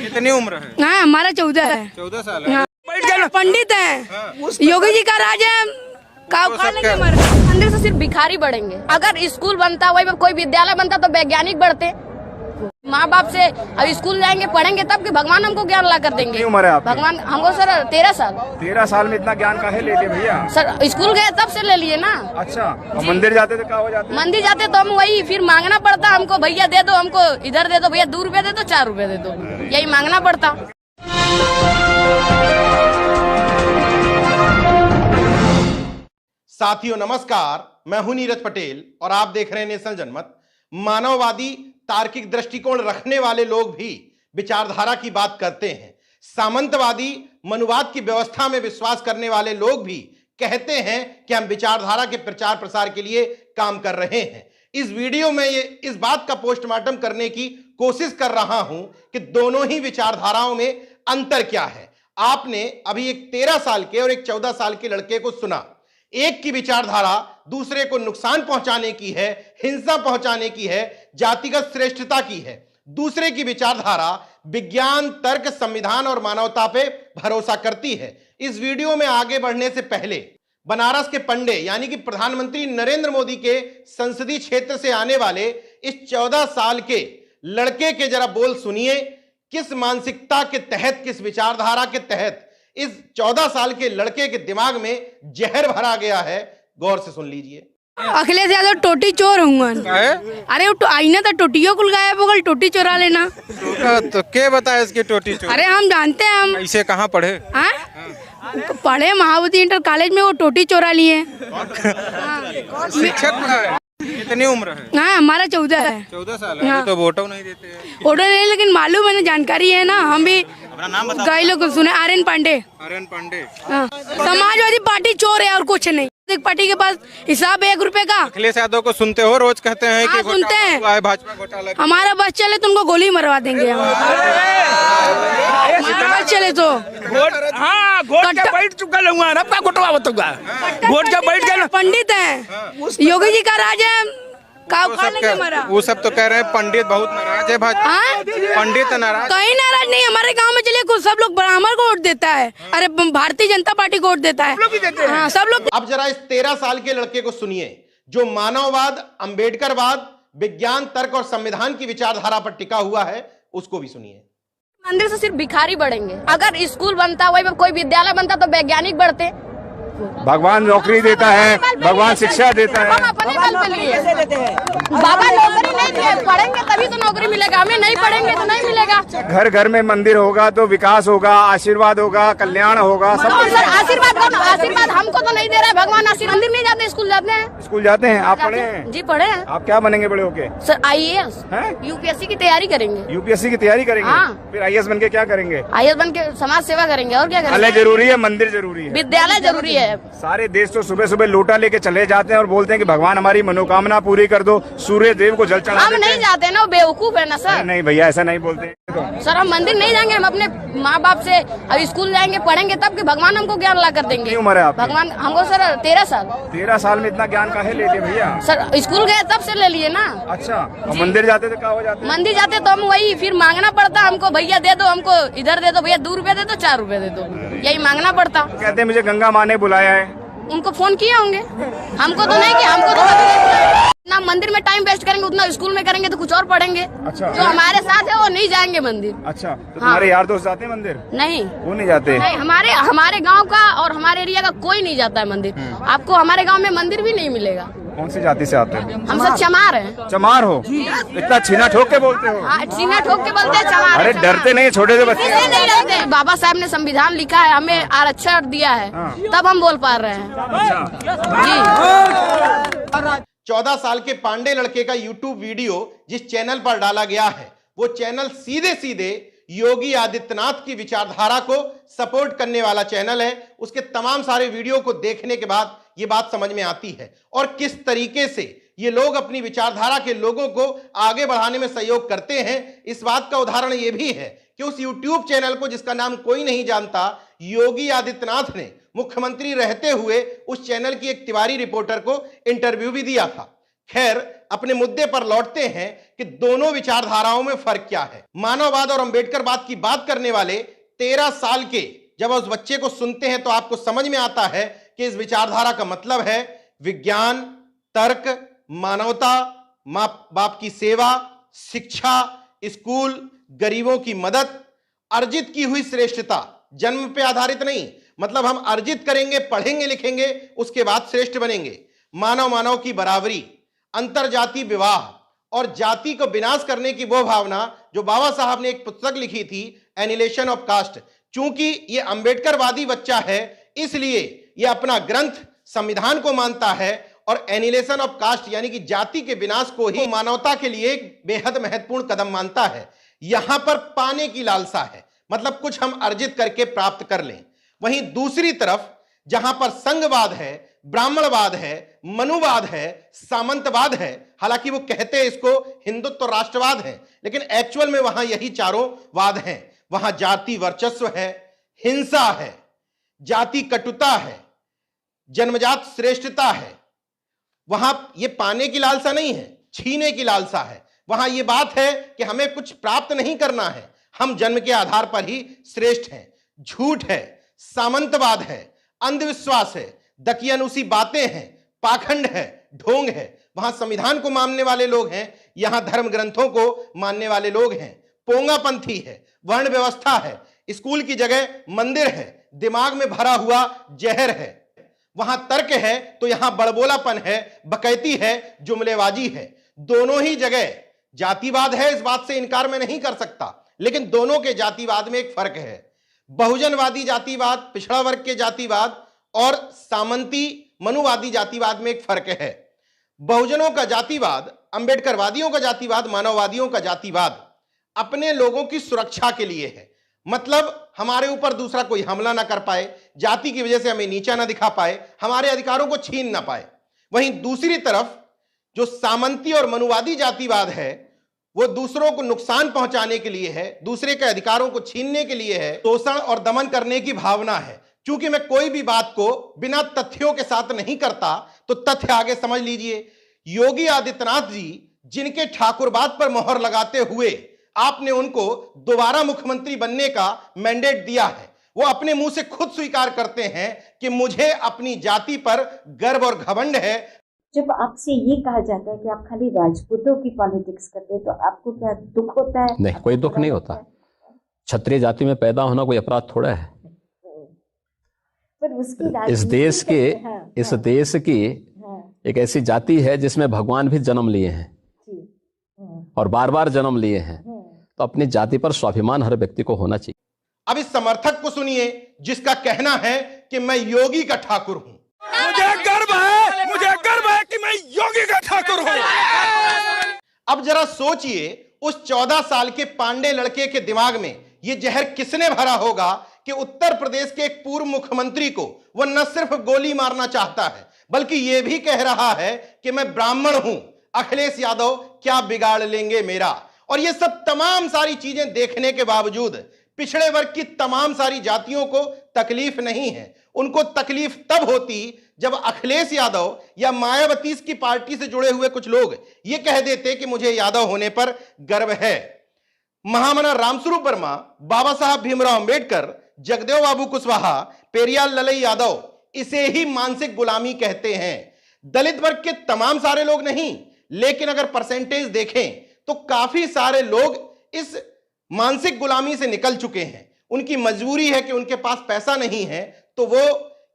कितनी उम्र है? हाँ हमारा 14 है। 14 साल है। हाँ। पंडित है, योगी जी का राज है। काव खा लेंगे मर। मंदिर से सिर्फ भिखारी बढ़ेंगे। अगर स्कूल बनता, वही कोई विद्यालय बनता तो वैज्ञानिक बढ़ते। माँ बाप से अब स्कूल जाएंगे पढ़ेंगे तब कि भगवान हमको ज्ञान ला कर देंगे। उम्र है आपकी? भगवान हमको सर 13 साल। 13 साल में इतना ज्ञान काहे ले लिए भैया? सर स्कूल गए तब से ले लिए ना। अच्छा, और मंदिर जाते तो क्या हो जाते? मंदिर जाते तो हम वही फिर मांगना पड़ता हमको, भैया दे दो हमको, इधर दे दो भैया, 2 रुपए दे दो, 4 रुपए दे दो, यही मांगना पड़ता। साथियों नमस्कार, मैं हूं नीरज पटेल और आप देख रहे हैं नेशनल जनमत। मानववादी तार्किक दृष्टिकोण रखने वाले लोग भी विचारधारा की बात करते हैं। सामंतवादी मनुवाद की व्यवस्था में विश्वास करने वाले लोग भी कहते हैं कि हम विचारधारा के प्रचार प्रसार के लिए काम कर रहे हैं। इस वीडियो में इस बात का पोस्टमार्टम करने की कोशिश कर रहा हूं कि दोनों ही विचारधाराओं में अंतर क्या है। आपने अभी एक 13 साल के और एक 14 साल के लड़के को सुना। एक की विचारधारा दूसरे को नुकसान पहुंचाने की है, हिंसा पहुंचाने की है, जातिगत श्रेष्ठता की है। दूसरे की विचारधारा विज्ञान, तर्क, संविधान और मानवता पे भरोसा करती है। इस वीडियो में आगे बढ़ने से पहले बनारस के पंडे यानी कि प्रधानमंत्री नरेंद्र मोदी के संसदीय क्षेत्र से आने वाले इस 14 साल के लड़के के जरा बोल सुनिए। किस मानसिकता के तहत, किस विचारधारा के तहत इस 14 साल के लड़के के दिमाग में जहर भरा गया है, गौर से सुन लीजिए। अखिलेश यादव टोटी चोर हूँ। अरे वो आईना तो टोटियों को गायब हो गल, टोटी चोरा लेना। तो क्या बताया इसकी टोटी चोर? अरे हम जानते हैं। हम इसे कहाँ पढ़े? पढ़े महावती इंटर कॉलेज में, वो टोटी चोरा लिए। शिक्षक पढ़ा है। कितनी उम्र है? हाँ हमारा 14 है। 14 साल है। तो वोटो नहीं देते हैं। वोटर नहीं, लेकिन मालूम है ना, जानकारी है ना। हम भी कई लोग सुने। आर्यन पांडे। आर्यन पांडे। समाजवादी पार्टी चोर है और कुछ नहीं। एक पार्टी के पास हिसाब है 1 रुपए का। अखिलेश यादव को सुनते हो? रोज कहते हैं कि सुनते हैं। भाजपा घोटाला। हमारा बस चले तो उनको गोली मरवा देंगे। हमारा बस चले तो वोट के बैठ चुका लूंगा ना, आपका घोटवा बताऊंगा। वोट के बैठ गए। पंडित है, योगी जी का राज है। काव खा लेंगे मरा। वो सब तो कह रहे हैं पंडित बहुत नाराज है भाजपा। पंडित नाराज? कहीं नाराज नहीं। हमारे गांव में चलिए कुछ सब लोग ब्राह्मण को वोट देता है। अरे भारतीय जनता पार्टी को वोट देता है। हाँ, सब लोग। अब जरा इस 13 साल के लड़के को सुनिए जो मानववाद, अंबेडकरवाद, विज्ञान, तर्क और संविधान की विचारधारा पर टिका हुआ है, उसको भी सुनिए। मंदिर से सिर्फ भिखारी बढ़ेंगे। अगर स्कूल बनता, वही कोई विद्यालय बनता तो वैज्ञानिक बढ़ते। भगवान नौकरी देता है, भगवान शिक्षा देता है। हम अपने बल पे लिए। बाबा नौकरी नहीं दिए, पढ़ेंगे तभी तो नौकरी मिलेगा, हमें नहीं पढ़ेंगे तो नहीं मिलेगा। घर घर में मंदिर होगा तो विकास होगा, आशीर्वाद होगा, कल्याण होगा। सब सर आशीर्वाद कौन? आशीर्वाद हमको तो नहीं दे रहा है भगवान। आशीर्वाद मंदिर नहीं जाते, स्कूल जाते हैं। स्कूल जाते हैं? आप पढ़े हैं? जी पढ़े हैं। आप क्या बनेंगे बड़े होके? सर IAS, UPSC की तैयारी करेंगे। UPSC की तैयारी करेंगे? हाँ। फिर IAS बन के क्या करेंगे? IAS बन के समाज सेवा करेंगे और क्या करेंगे। जरूरी है, मंदिर जरूरी है, विद्यालय जरूरी है। सारे देश तो सुबह सुबह लोटा लेके चले जाते हैं और बोलते हैं कि भगवान हमारी मनोकामना पूरी कर दो, सूर्य देव को जल चढ़ा हम नहीं जाते ना, वो बेवकूफ है ना सर। नहीं भैया, ऐसा नहीं बोलते। सर हम मंदिर नहीं जाएंगे, हम अपने माँ बाप से अब स्कूल जाएंगे पढ़ेंगे तब कि भगवान हमको ज्ञान ला कर देंगे। उम्र है आपकी? भगवान हमको सर 13 साल। 13 साल में इतना ज्ञान काहे ले लिए भैया? सर स्कूल गए तब से ले लिए ना। अच्छा, और मंदिर जाते तो क्या हो जाते? मंदिर जाते तो हम वही फिर मांगना पड़ता हमको, भैया दे दो हमको, इधर दे दो भैया, 2 रुपए दे दो, 4 रुपए दे दो, यही मांगना पड़ता। कहते हैं मुझे गंगा माँ ने बुलाया है। उनको फोन किए होंगे, हमको तो नहीं किया। हमको तो ना मंदिर में टाइम वेस्ट करेंगे उतना स्कूल में करेंगे तो कुछ और पढ़ेंगे। अच्छा। जो हमारे साथ है वो नहीं जाएंगे मंदिर। अच्छा, तो तुम्हारे यार दोस्त जाते हैं मंदिर? नहीं, वो नहीं जाते। नहीं, हमारे गांव का और हमारे एरिया का कोई नहीं जाता है मंदिर। आपको हमारे गांव में मंदिर भी नहीं मिलेगा। कौन सी जाति से आते हैं? हम सब चमार हैं। चमार हो? इतना छीना ठोक के बोलते हो? हाँ, छीना ठोक के बोलते हैं चमार। अरे डरते नहीं छोटे से बच्चे? नहीं डरते। बाबा साहब ने संविधान लिखा है, हमें आरक्षण दिया है, तब हम बोल पा रहे हैं। जी 14 साल के पांडे लड़के का YouTube वीडियो जिस चैनल पर डाला गया है, वो चैनल सीधे सीधे योगी आदित्यनाथ की विचारधारा को सपोर्ट करने वाला चैनल है। उसके तमाम सारे वीडियो को देखने के बाद ये बात समझ में आती है और किस तरीके से ये लोग अपनी विचारधारा के लोगों को आगे बढ़ाने में सहयोग करते हैं। इस बात का उदाहरण ये भी है कि उस YouTube चैनल को, जिसका नाम कोई नहीं जानता, योगी आदित्यनाथ ने मुख्यमंत्री रहते हुए उस चैनल की एक तिवारी रिपोर्टर को इंटरव्यू भी दिया था। खैर, अपने मुद्दे पर लौटते हैं कि दोनों विचारधाराओं में फर्क क्या है। मानववाद और अंबेडकरवाद की बात करने वाले 13 साल के जब उस बच्चे को सुनते हैं तो आपको समझ में आता है कि इस विचारधारा का मतलब है विज्ञान, तर्क, मानवता, माँ बाप की सेवा, शिक्षा, स्कूल, गरीबों की मदद, अर्जित की हुई श्रेष्ठता, जन्म पे आधारित नहीं, मतलब हम अर्जित करेंगे, पढ़ेंगे, लिखेंगे, उसके बाद श्रेष्ठ बनेंगे। मानव मानव की बराबरी, अंतरजातीय विवाह और जाति को विनाश करने की वो भावना जो बाबा साहब ने एक पुस्तक लिखी थी, एनिहिलेशन ऑफ कास्ट। चूंकि ये अंबेडकरवादी बच्चा है इसलिए ये अपना ग्रंथ संविधान को मानता है और एनिहिलेशन ऑफ कास्ट यानी कि जाति के विनाश को ही मानवता के लिए एक बेहद महत्वपूर्ण कदम मानता है। यहां पर पाने की लालसा है, मतलब कुछ हम अर्जित करके प्राप्त कर लें। वहीं दूसरी तरफ जहां पर संघवाद है, ब्राह्मणवाद है, मनुवाद है, सामंतवाद है, हालांकि वो कहते हैं इसको हिंदुत्व राष्ट्रवाद है, लेकिन एक्चुअल में वहां यही चारों वाद हैं। वहां जाति वर्चस्व है, हिंसा है, जाति कटुता है, जन्मजात श्रेष्ठता है। वहां ये पाने की लालसा नहीं है, छीने की लालसा है। वहां ये बात है कि हमें कुछ प्राप्त नहीं करना है, हम जन्म के आधार पर ही श्रेष्ठ हैं। झूठ है, सामंतवाद है, अंधविश्वास है, दकियानुसी बातें हैं, पाखंड है, ढोंग है। वहां संविधान को मानने वाले लोग हैं, यहां धर्म ग्रंथों को मानने वाले लोग हैं। पोंगापंथी है, वर्ण व्यवस्था है, स्कूल की जगह मंदिर है, दिमाग में भरा हुआ जहर है। वहां तर्क है तो यहां बड़बोलापन है, बकैती है, जुमलेबाजी है। दोनों ही जगह जातिवाद है, इस बात से इनकार मैं नहीं कर सकता, लेकिन दोनों के जातिवाद में एक फर्क है। बहुजनवादी जातिवाद, पिछड़ा वर्ग के जातिवाद और सामंती मनुवादी जातिवाद में एक फर्क है। बहुजनों का जातिवाद, अंबेडकरवादियों का जातिवाद, मानववादियों का जातिवाद अपने लोगों की सुरक्षा के लिए है, मतलब हमारे ऊपर दूसरा कोई हमला ना कर पाए, जाति की वजह से हमें नीचा ना दिखा पाए, हमारे अधिकारों को छीन ना पाए। वहीं दूसरी तरफ जो सामंती और मनुवादी जातिवाद है वो दूसरों को नुकसान पहुंचाने के लिए है, दूसरे के अधिकारों को छीनने के लिए है, शोषण और दमन करने की भावना है। क्योंकि मैं कोई भी बात को बिना तथ्यों के साथ नहीं करता तो तथ्य आगे समझ लीजिए। योगी आदित्यनाथ जी जिनके ठाकुरवाद पर मोहर लगाते हुए आपने उनको दोबारा मुख्यमंत्री बनने का मैंडेट दिया है, वो अपने मुंह से खुद स्वीकार करते हैं कि मुझे अपनी जाति पर गर्व और घमंड है। जब आपसे ये कहा जाता है कि आप खाली राजपूतों की पॉलिटिक्स करते हैं तो आपको क्या दुख होता है? नहीं, कोई दुख नहीं होता। क्षत्रिय जाति में पैदा होना कोई अपराध थोड़ा है। पर उसकी इस देश की एक ऐसी जाति है जिसमें भगवान भी जन्म लिए हैं और बार बार जन्म लिए हैं, तो अपनी जाति पर स्वाभिमान हर व्यक्ति को होना चाहिए। अब इस समर्थक को सुनिए जिसका कहना है कि मैं योगी का ठाकुर हूं। मुझे गर्व है कि मैं योगी का ठाकुर हूं। अब जरा सोचिए उस 14 साल के पांडे लड़के के दिमाग में यह जहर किसने भरा होगा कि उत्तर प्रदेश के एक पूर्व मुख्यमंत्री को वह न सिर्फ गोली मारना चाहता है बल्कि यह भी कह रहा है कि मैं ब्राह्मण हूं, अखिलेश यादव क्या बिगाड़ लेंगे मेरा। और ये सब तमाम सारी चीजें देखने के बावजूद पिछड़े वर्ग की तमाम सारी जातियों को तकलीफ नहीं है। उनको तकलीफ तब होती जब अखिलेश यादव या मायावती की पार्टी से जुड़े हुए कुछ लोग ये कह देते कि मुझे यादव होने पर गर्व है। महामना रामस्वरूप वर्मा, बाबा साहब भीमराव अंबेडकर, जगदेव बाबू कुशवाहा, पेरियार ललई यादव इसे ही मानसिक गुलामी कहते हैं। दलित वर्ग के तमाम सारे लोग नहीं, लेकिन अगर परसेंटेज देखें तो काफी सारे लोग इस मानसिक गुलामी से निकल चुके हैं। उनकी मजबूरी है कि उनके पास पैसा नहीं है तो वो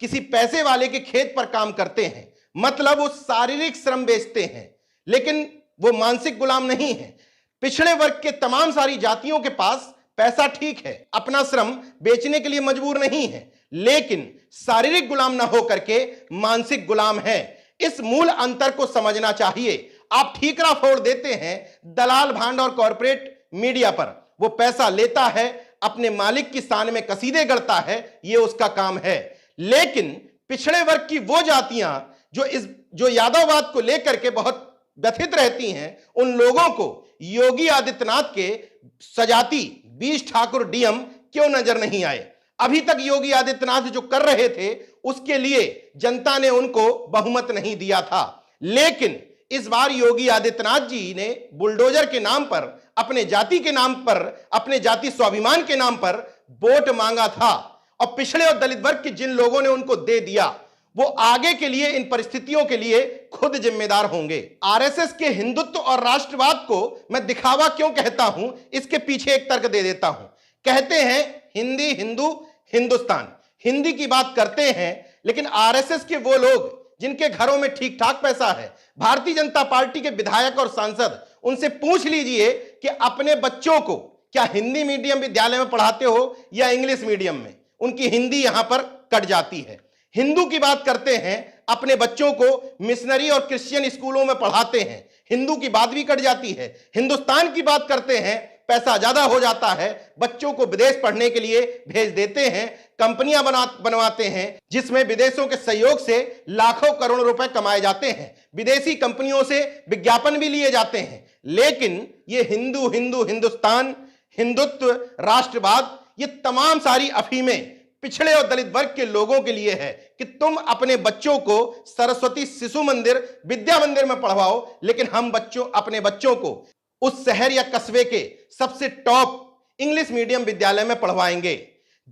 किसी पैसे वाले के खेत पर काम करते हैं, मतलब वो शारीरिक श्रम बेचते हैं, लेकिन वो मानसिक गुलाम नहीं है। पिछड़े वर्ग के तमाम सारी जातियों के पास पैसा ठीक है, अपना श्रम बेचने के लिए मजबूर नहीं है, लेकिन शारीरिक गुलाम ना हो करके मानसिक गुलाम है। इस मूल अंतर को समझना चाहिए। आप ठीकरा फोड़ देते हैं दलाल भांड और कॉर्पोरेट मीडिया पर, वो पैसा लेता है, अपने मालिक की शान में कसीदे गढ़ता है, ये उसका काम है। लेकिन पिछड़े वर्ग की वो जातियां जो यादववाद को लेकर के बहुत व्यथित रहती हैं, उन लोगों को योगी आदित्यनाथ के सजाती 20 ठाकुर डीएम क्यों नजर नहीं आए? अभी तक योगी आदित्यनाथ जो कर रहे थे उसके लिए जनता ने उनको बहुमत नहीं दिया था, लेकिन इस बार योगी आदित्यनाथ जी ने बुलडोजर के नाम पर, अपने जाति के नाम पर, अपने जाति स्वाभिमान के नाम पर वोट मांगा था और पिछड़े और दलित वर्ग के जिन लोगों ने उनको दे दिया वो आगे के लिए इन परिस्थितियों के लिए खुद जिम्मेदार होंगे। आरएसएस के हिंदुत्व और राष्ट्रवाद को मैं दिखावा क्यों कहता हूं, इसके पीछे एक तर्क दे देता हूं। कहते हैं हिंदी, हिंदू, हिंदुस्तान, हिंदी की बात करते हैं, लेकिन आरएसएस के वो लोग जिनके घरों में ठीक ठाक पैसा है, भारतीय जनता पार्टी के विधायक और सांसद, उनसे पूछ लीजिए कि अपने बच्चों को क्या हिंदी मीडियम विद्यालय में पढ़ाते हो या इंग्लिश मीडियम में, उनकी हिंदी यहां पर कट जाती है। हिंदू की बात करते हैं, अपने बच्चों को मिशनरी और क्रिश्चियन स्कूलों में पढ़ाते हैं, हिंदू की बात भी कट जाती है। हिंदुस्तान की बात करते हैं, पैसा ज्यादा हो जाता है, बच्चों को विदेश पढ़ने के लिए भेज देते हैं, कंपनियां बनवाते हैं जिसमें विदेशों के सहयोग से लाखों करोड़ रुपए कमाए जाते हैं, विदेशी कंपनियों से विज्ञापन भी लिए जाते हैं। लेकिन ये हिंदू, हिंदू, हिंदुस्तान, हिंदुत्व, राष्ट्रवाद, ये तमाम सारी अफीमें पिछड़े और दलित वर्ग के लोगों के लिए है कि तुम अपने बच्चों को सरस्वती शिशु मंदिर, विद्या मंदिर में पढ़वाओ, लेकिन हम अपने बच्चों को उस शहर या कस्बे के सबसे टॉप इंग्लिश मीडियम विद्यालय में पढ़वाएंगे।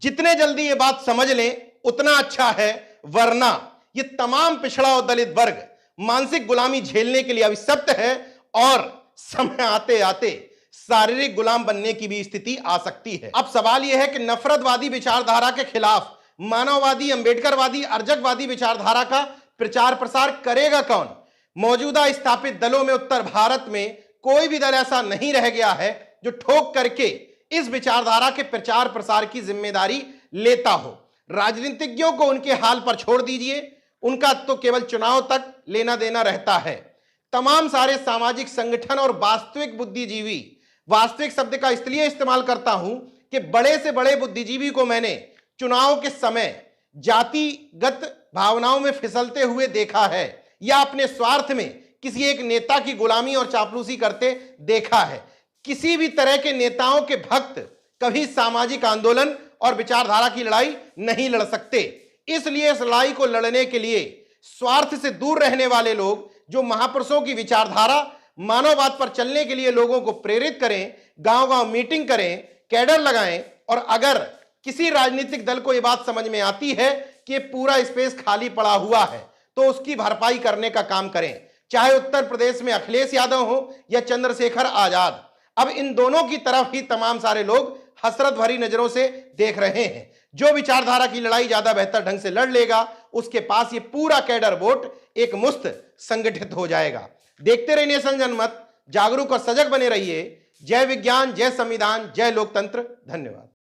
जितने जल्दी ये बात समझ लें उतना अच्छा है, वरना ये तमाम पिछड़ा और दलित वर्ग मानसिक गुलामी झेलने के लिए अभिशप्त है और समय आते आते शारीरिक गुलाम बनने की भी स्थिति आ सकती है। अब सवाल यह है कि नफरतवादी विचारधारा के खिलाफ मानववादी, अंबेडकरवादी, अर्जकवादी विचारधारा का प्रचार प्रसार करेगा कौन? मौजूदा स्थापित दलों में उत्तर भारत में कोई भी दल ऐसा नहीं रह गया है जो ठोक करके इस विचारधारा के प्रचार प्रसार की जिम्मेदारी लेता हो। राजनीतिज्ञों को उनके हाल पर छोड़ दीजिए, उनका तो केवल चुनाव तक लेना देना रहता है। तमाम सारे सामाजिक संगठन और वास्तविक बुद्धिजीवी, वास्तविक शब्द का इसलिए इस्तेमाल करता हूं कि बड़े से बड़े बुद्धिजीवी को मैंने चुनाव के समय जातिगत भावनाओं में फिसलते हुए देखा है या अपने स्वार्थ में किसी एक नेता की गुलामी और चापलूसी करते देखा है। किसी भी तरह के नेताओं के भक्त कभी सामाजिक आंदोलन और विचारधारा की लड़ाई नहीं लड़ सकते। इसलिए इस लड़ाई को लड़ने के लिए स्वार्थ से दूर रहने वाले लोग जो महापुरुषों की विचारधारा, मानववाद पर चलने के लिए लोगों को प्रेरित करें, गांव-गांव मीटिंग करें, कैडर लगाएं, और अगर किसी राजनीतिक दल को यह बात समझ में आती है कि ये पूरा स्पेस खाली पड़ा हुआ है तो उसकी भरपाई करने का काम करें। चाहे उत्तर प्रदेश में अखिलेश यादव हो या चंद्रशेखर आजाद, अब इन दोनों की तरफ ही तमाम सारे लोग हसरत भरी नजरों से देख रहे हैं। जो विचारधारा की लड़ाई ज्यादा बेहतर ढंग से लड़ लेगा उसके पास ये पूरा कैडर वोट एक मुश्त संगठित हो जाएगा। देखते रहिए नेशन जनमत, जागरूक और सजग बने रहिए। जय विज्ञान, जय संविधान, जय लोकतंत्र। धन्यवाद।